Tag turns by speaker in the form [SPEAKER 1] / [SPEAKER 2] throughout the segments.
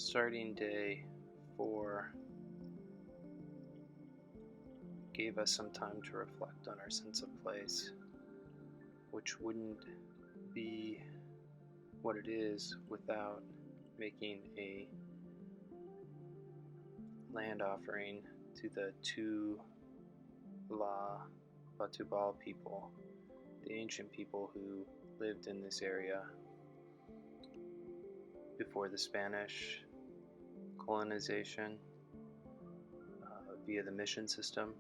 [SPEAKER 1] Starting day 4 gave us some time to reflect on our sense of place, which wouldn't be what it is without making a land offering to the Tula Batubal people, the ancient people who lived in this area before the Spanish colonization via the mission system,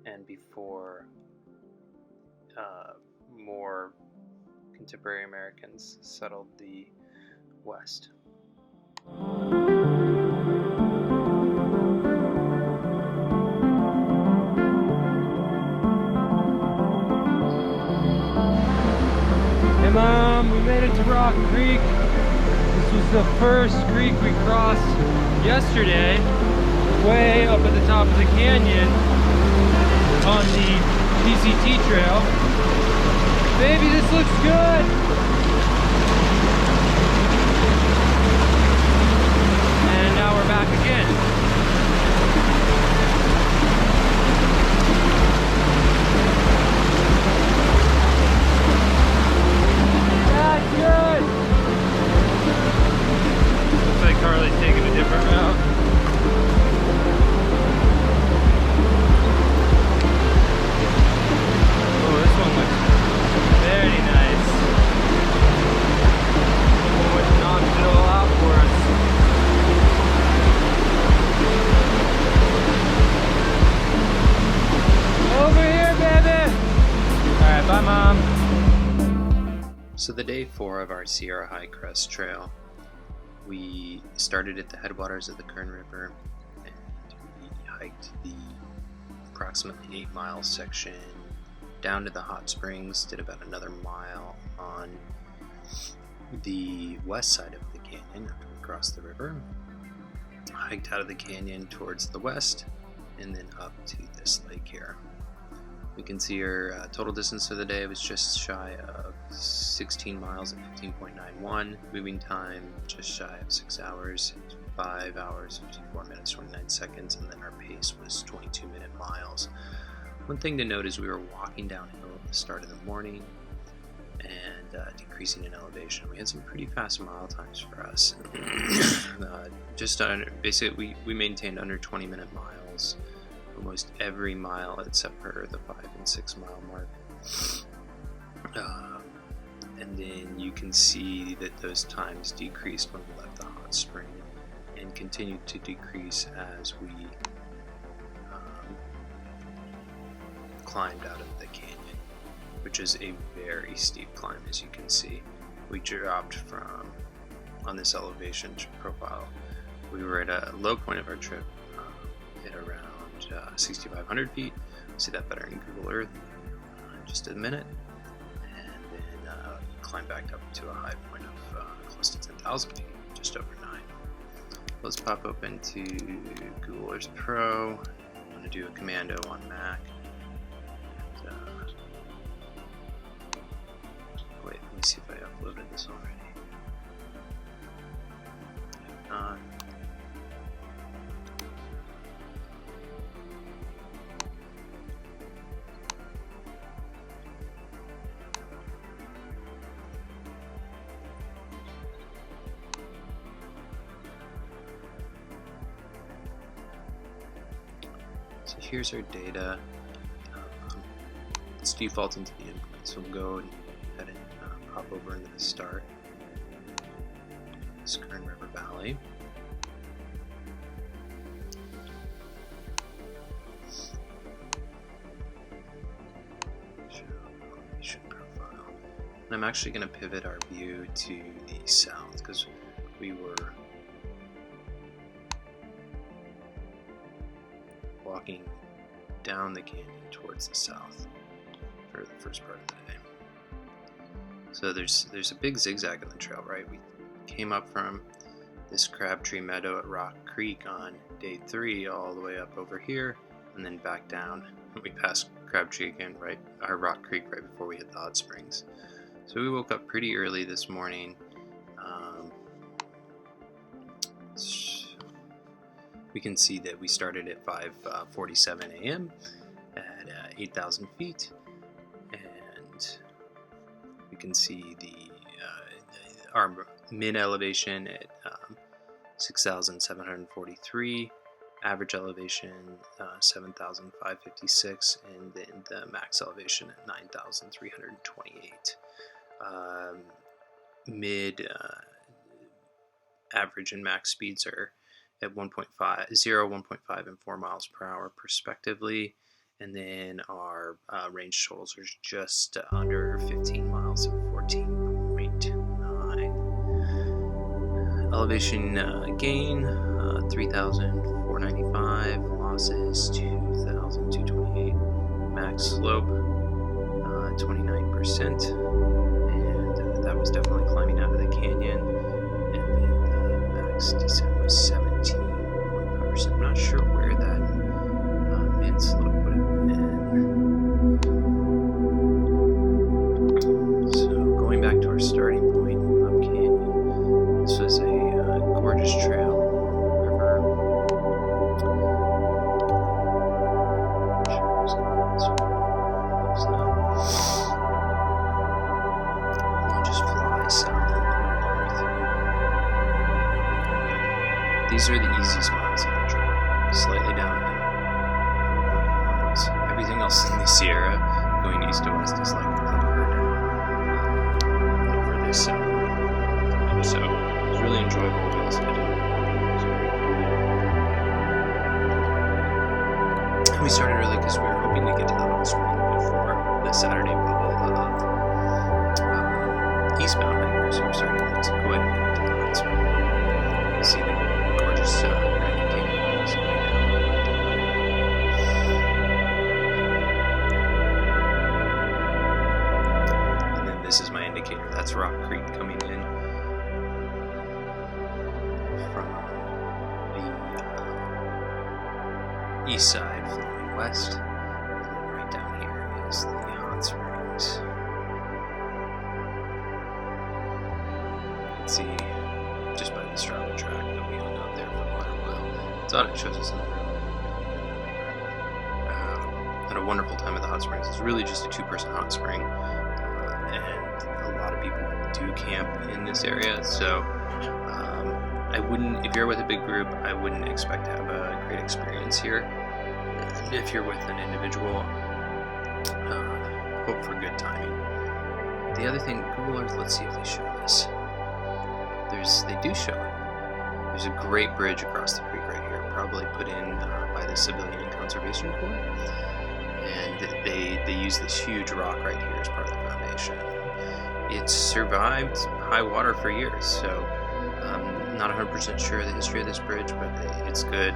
[SPEAKER 1] and before more contemporary Americans settled the West.
[SPEAKER 2] Hey Mom, we made it to Rock Creek. This was the first creek we crossed yesterday, way up at the top of the canyon on the PCT trail. Baby, this looks good! And now we're back again. That's good! Looks like Carly's taking a different route. Oh, this one looks very nice. Someone knocked it all out for us. Over here, baby! Alright, bye, Mom.
[SPEAKER 1] So the day 4 of our Sierra High Crest Trail, we started at the headwaters of the Kern River, and we hiked the approximately 8-mile section down to the hot springs, did about another mile on the west side of the canyon after we crossed the river, hiked out of the canyon towards the west, and then up to this lake here. We can see our total distance for the day was just shy of 16 miles at 15.91, moving time just shy of 6 hours, 5 hours, 54 minutes, 29 seconds, and then our pace was 22-minute miles. One thing to note is we were walking downhill at the start of the morning and decreasing in elevation. We had some pretty fast mile times for us. Basically, we maintained under 20-minute miles almost every mile except for the 5 and 6 mile mark. And then you can see that those times decreased when we left the hot spring and continued to decrease as we climbed out of the canyon, which is a very steep climb, as you can see. We dropped from, on this elevation profile, we were at a low point of our trip at around 6,500 feet. We'll see that better in Google Earth in just a minute, and then climb back up to a high point of close to 10,000 feet, just over 9. Let's pop open to Google Earth Pro. I'm going to do a commando on Mac. Wait, let me see if I uploaded this already. If not, so here's our data. Let's default into the input, so we'll go and head and pop over into the start. This Kern River Valley. Show elevation profile. And I'm actually going to pivot our view to the south because we were walking down the canyon towards the south for the first part of the day. So there's a big zigzag on the trail, right? We came up from this Crabtree Meadow at Rock Creek on day 3 all the way up over here, and then back down. We passed Crabtree again, Rock Creek right before we hit the hot springs. So we woke up pretty early this morning, we can see that we started at 5:47 a.m. at 8,000 feet, and we can see our mid elevation at 6,743, average elevation 7,556, and then the max elevation at 9,328. Mid average and max speeds are at 1.5, 0, 1.5, and 4 miles per hour, respectively. And then our range totals are just under 15 miles at 14.9. Elevation gain 3,495, losses 2,228, max slope 29%, and that was definitely climbing out of the canyon. And then the max descent was 17.5%. I'm not sure where that mid slope would have been. So going back to our starting point up canyon, this was a gorgeous trail along the river. We'll just fly south and north. These are the easiest miles of the trail, slightly downhill. Everything else in the Sierra, going east to west, is like upward over this so it was really enjoyable. We also did it. We started early because we were hoping to get to the hot spring before the Saturday bubble of eastbound hikers who were starting to go ahead and get to the hot spring. You see the gorgeous Grand Canyon walls going down. This is my indicator. That's Rock Creek coming in from the east side, flowing west, and then right down here is the hot springs. You can see just by the Strava track that we hung out there for quite a while. Thought it shows us another. Had a wonderful time at the hot springs. It's really just a 2-person hot spring. And a lot of people do camp in this area, so I wouldn't, if you're with a big group, I wouldn't expect to have a great experience here. And if you're with an individual, hope for good timing. The other thing, Google Earth, let's see if they show this. They do show it. There's a great bridge across the creek right here, probably put in by the Civilian Conservation Corps. And they use this huge rock right here as part of the foundation. It's survived high water for years, so I'm not 100% sure of the history of this bridge, but it's good.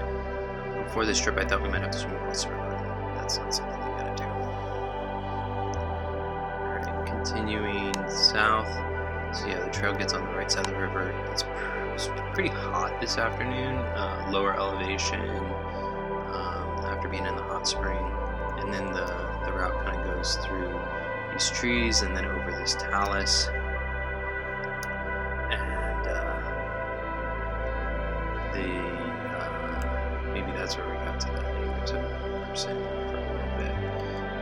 [SPEAKER 1] Before this trip, I thought we might have to swim across the river. That's not something we gotta do. Alright, continuing south. So yeah, the trail gets on the right side of the river. It's pretty hot this afternoon, lower elevation after being in the hot spring. And then the route kind of goes through these trees and then over this talus. And maybe that's where we got to that -7% for a little bit.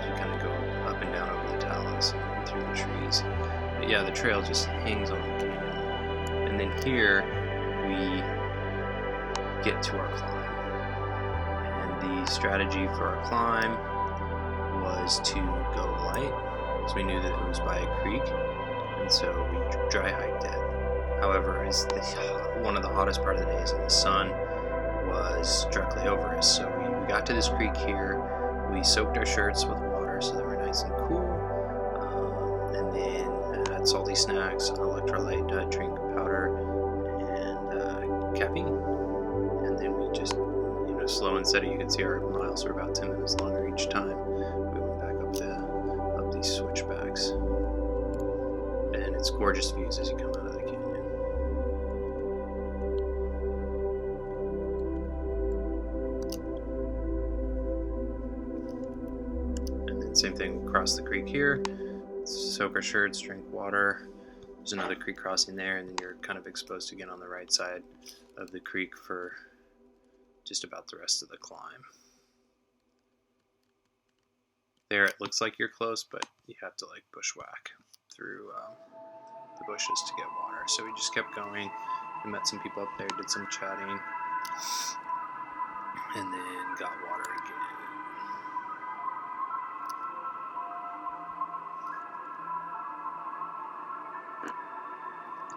[SPEAKER 1] So we kind of go up and down over the talus and through the trees. But yeah, the trail just hangs on the canyon. And then here we get to our climb. And the strategy for our climb was to go light, because we knew that it was by a creek, and so we dry hiked it. However, as one of the hottest part of the days, and the sun was directly over us, so we got to this creek here. We soaked our shirts with water so they were nice and cool, and then had salty snacks, an electrolyte drink powder, and caffeine. And then we just, slow and steady. You can see our miles are about 10 minutes longer each time. Up these switchbacks, and it's gorgeous views as you come out of the canyon. And then same thing across the creek here. Soak our shirts, drink water. There's another creek crossing there, and then you're kind of exposed again on the right side of the creek for just about the rest of the climb. There, it looks like you're close, but you have to like bushwhack through the bushes to get water. So we just kept going. We met some people up there, did some chatting, and then got water again.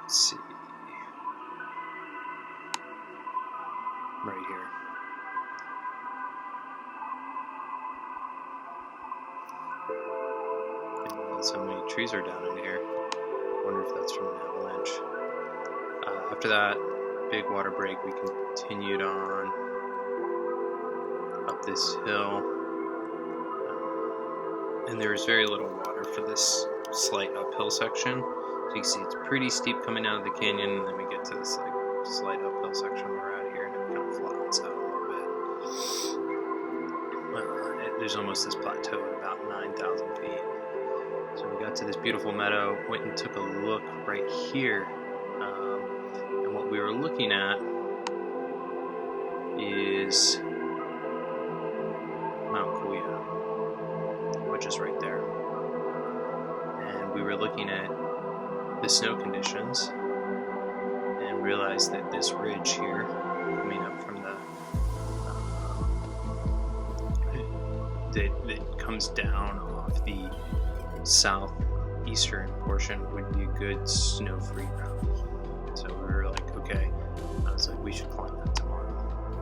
[SPEAKER 1] Let's see. Right here. And so many trees are down in here. Wonder if that's from an avalanche. After that big water break, we continued on up this hill. And there was very little water for this slight uphill section. So you can see it's pretty steep coming out of the canyon, and then we get to this like slight uphill section where we're at here, and it kind of flattens out a little bit. There's almost this plateau at about 9,000 feet. So we got to this beautiful meadow, went and took a look right here, and what we were looking at is Mount Kuya, which is right there. And we were looking at the snow conditions and realized that this ridge here, coming up from the that comes down off the southeastern portion, would be a good snow-free route. So we were like, okay, I was like, we should climb that tomorrow,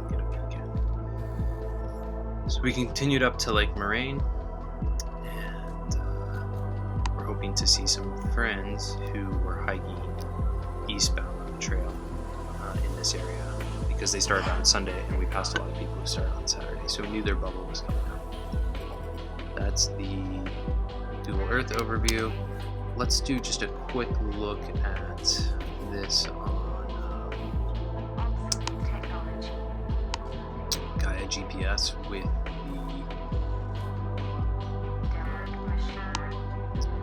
[SPEAKER 1] get a weekend. So we continued up to Lake Moraine, and we're hoping to see some friends who were hiking eastbound on the trail in this area, because they started on Sunday and we passed a lot of people who started on Saturday, so we knew their bubble was coming up. That's the Google Earth overview. Let's do just a quick look at this on Gaia GPS with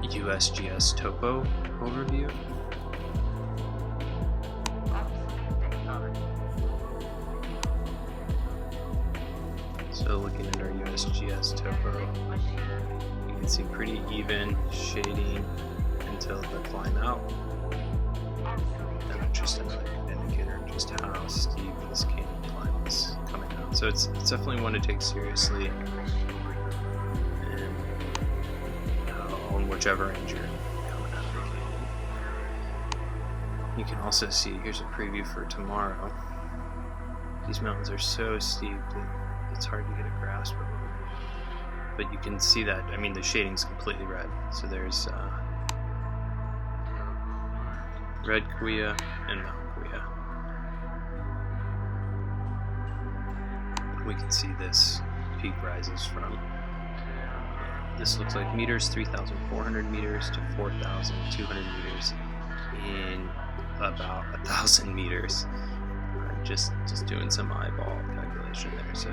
[SPEAKER 1] the USGS topo overview. So looking at our USGS topo, you can see pretty even shading until the climb out. And that's just another indicator of just how steep this canyon climb is coming out. So it's definitely one to take seriously, and on whichever end you're coming out of the canyon. You can also see, here's a preview for tomorrow. These mountains are so steep that it's hard to get a grasp of them. But you can see that, I mean, the shading's completely red. So there's Red Kuya and Mount Kuya. We can see this peak rises from, this looks like meters, 3,400 meters to 4,200 meters in about 1,000 meters. Just doing some eyeball calculation there, so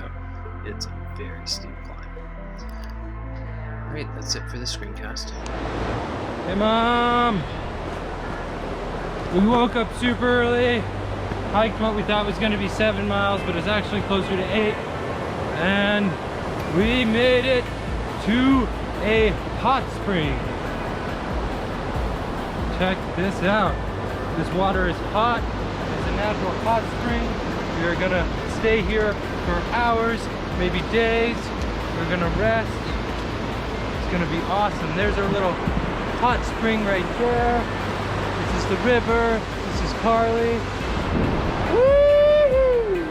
[SPEAKER 1] it's a very steep climb. Alright, that's it for the screencast.
[SPEAKER 2] Hey Mom! We woke up super early, hiked what we thought was going to be 7 miles, but it's actually closer to 8. And we made it to a hot spring. Check this out. This water is hot. It's a natural hot spring. We are going to stay here for hours, maybe days. We're going to rest. It's going to be awesome. There's our little hot spring right there. This is the river. This is Carly. Woo!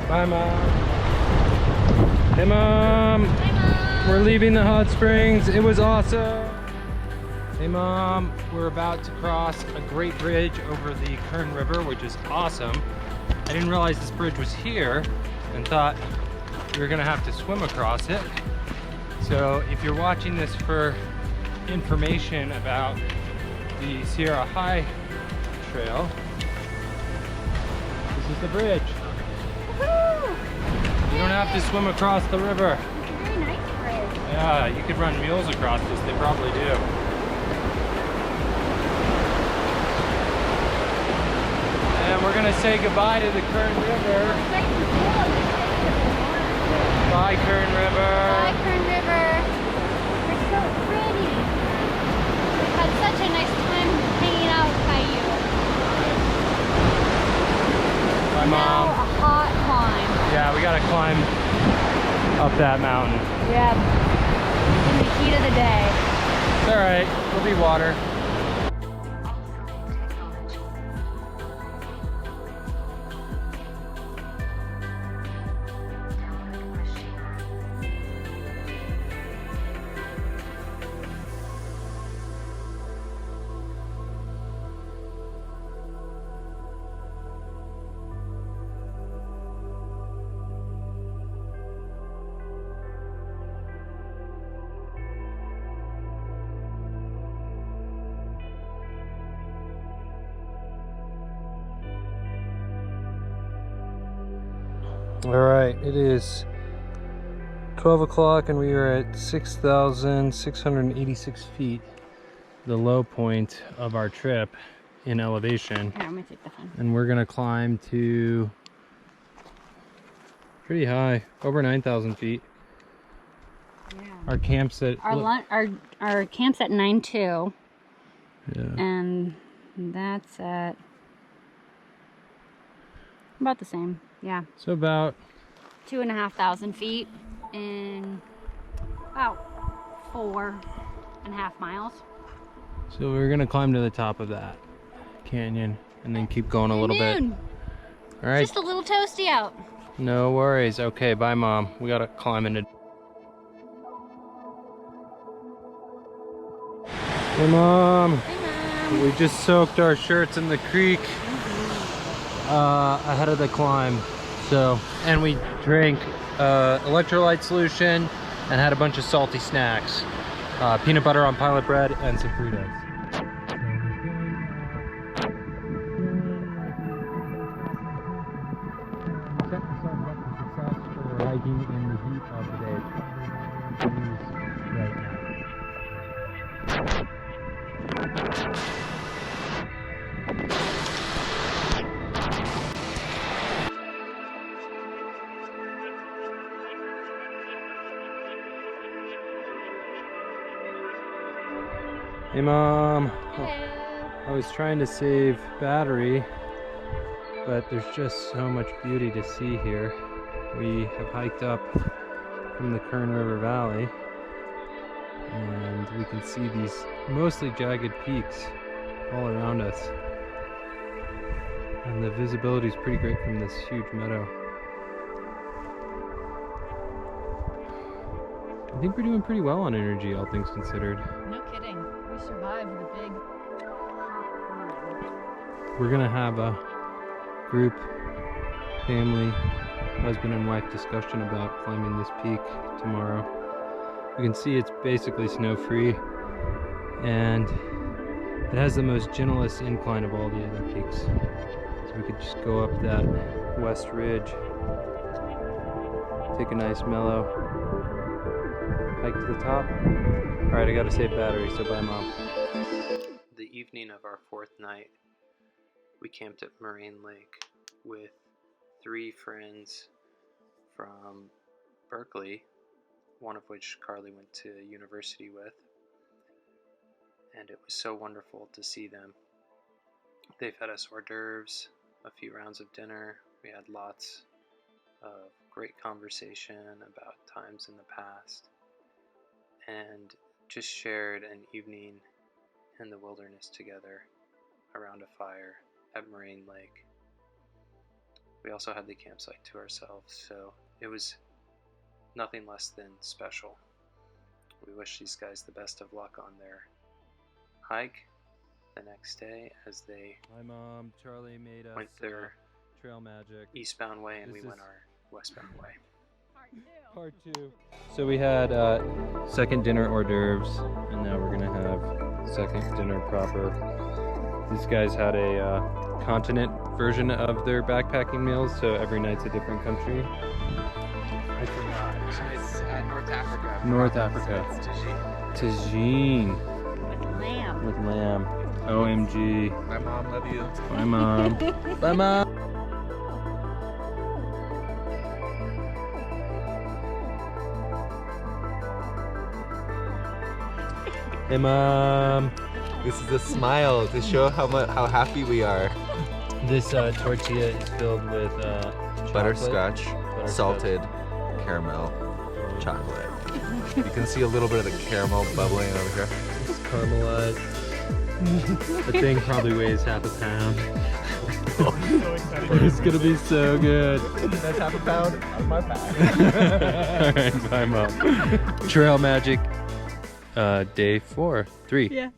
[SPEAKER 2] Bye, Mom. Hey, Mom.
[SPEAKER 3] Hi, Mom.
[SPEAKER 2] We're leaving the hot springs. It was awesome. Hey, Mom. We're about to cross a great bridge over the Kern River, which is awesome. I didn't realize this bridge was here and thought we were going to have to swim across it. So if you're watching this for information about the Sierra High Trail, this is the bridge.
[SPEAKER 3] Woohoo!
[SPEAKER 2] You don't have to swim across the river.
[SPEAKER 3] It's a very nice bridge.
[SPEAKER 2] Yeah, you could run mules across this, they probably do. And we're gonna gonna say goodbye to the Kern River. Bye, Kern River.
[SPEAKER 3] Bye, Kern River. You're so pretty. We've had such a nice time hanging out by you.
[SPEAKER 2] Bye,
[SPEAKER 3] Now
[SPEAKER 2] Mom.
[SPEAKER 3] a hot climb.
[SPEAKER 2] Yeah, we gotta climb up that mountain.
[SPEAKER 3] Yep. In the heat of the day.
[SPEAKER 2] It's alright, there'll be water. All right, it is 12 o'clock and we are at 6,686 feet, the low point of our trip in elevation.
[SPEAKER 3] Here, I'm gonna take the phone.
[SPEAKER 2] And we're gonna climb to pretty high, over 9,000 feet.
[SPEAKER 3] Yeah.
[SPEAKER 2] Our camp's at
[SPEAKER 3] Our camp's at 9.2,
[SPEAKER 2] yeah.
[SPEAKER 3] and that's at about the same. Yeah,
[SPEAKER 2] So about
[SPEAKER 3] 2,500 feet in about 4.5 miles.
[SPEAKER 2] so we're gonna climb to the top of that canyon and then keep going a little bit.
[SPEAKER 3] Noon.
[SPEAKER 2] All right,
[SPEAKER 3] Just a little toasty out.
[SPEAKER 2] no worries. Okay, bye, Mom. We gotta climb into. Hey, Mom.
[SPEAKER 3] Hey, Mom.
[SPEAKER 2] We just soaked our shirts in the creek ahead of the climb. And we drank electrolyte solution and had a bunch of salty snacks. Peanut butter on pilot bread and some Fritos. Set yourself up for success for hiking in the heat of the day. It's 100 degrees right now. Hey, Mom. I was trying to save battery, but there's just so much beauty to see here. We have hiked up from the Kern River Valley, and we can see these mostly jagged peaks all around us. And the visibility is pretty great from this huge meadow. I think we're doing pretty well on energy, all things considered.
[SPEAKER 3] No kidding. We survived the big hot climb.
[SPEAKER 2] We're gonna have a group, family, husband and wife discussion about climbing this peak tomorrow. You can see it's basically snow-free, and it has the most gentlest incline of all the other peaks. So we could just go up that west ridge, take a nice mellow hike to the top. All right, I gotta save battery, so bye, Mom.
[SPEAKER 1] The evening of our fourth night, we camped at Moraine Lake with 3 friends from Berkeley, one of which Carly went to university with, and it was so wonderful to see them. They fed us hors d'oeuvres, a few rounds of dinner. We had lots of great conversation about times in the past, and just shared an evening in the wilderness together around a fire at Moraine Lake. We also had the campsite to ourselves, so it was nothing less than special. We wish these guys the best of luck on their hike the next day as they
[SPEAKER 2] Hi, Mom. Charlie made us
[SPEAKER 1] went their
[SPEAKER 2] trail magic.
[SPEAKER 1] eastbound way and
[SPEAKER 2] This
[SPEAKER 1] we went
[SPEAKER 2] is-
[SPEAKER 1] our westbound way.
[SPEAKER 2] Part 2. So we had second dinner hors d'oeuvres, and now we're gonna have second dinner proper. These guys had a continent version of their backpacking meals, so every night's a different country. I forgot.
[SPEAKER 4] It's North Africa.
[SPEAKER 2] North Africa.
[SPEAKER 4] It's Tajik.
[SPEAKER 2] Tagine
[SPEAKER 3] Lamb.
[SPEAKER 2] with lamb. OMG.
[SPEAKER 4] My mom love you.
[SPEAKER 2] Bye, Mom. Bye, Mom. Hey, Mom.
[SPEAKER 5] This is a smile to show how happy we are.
[SPEAKER 2] This tortilla is filled with
[SPEAKER 5] Butterscotch, salted caramel, chocolate. You can see a little bit of the caramel bubbling over here.
[SPEAKER 2] It's caramelized. The thing probably weighs half a pound. It's gonna be so good.
[SPEAKER 5] That's half a pound of my pack.
[SPEAKER 2] All right, bye, Mom. Trail Magic, day 4, 3.
[SPEAKER 6] Yeah.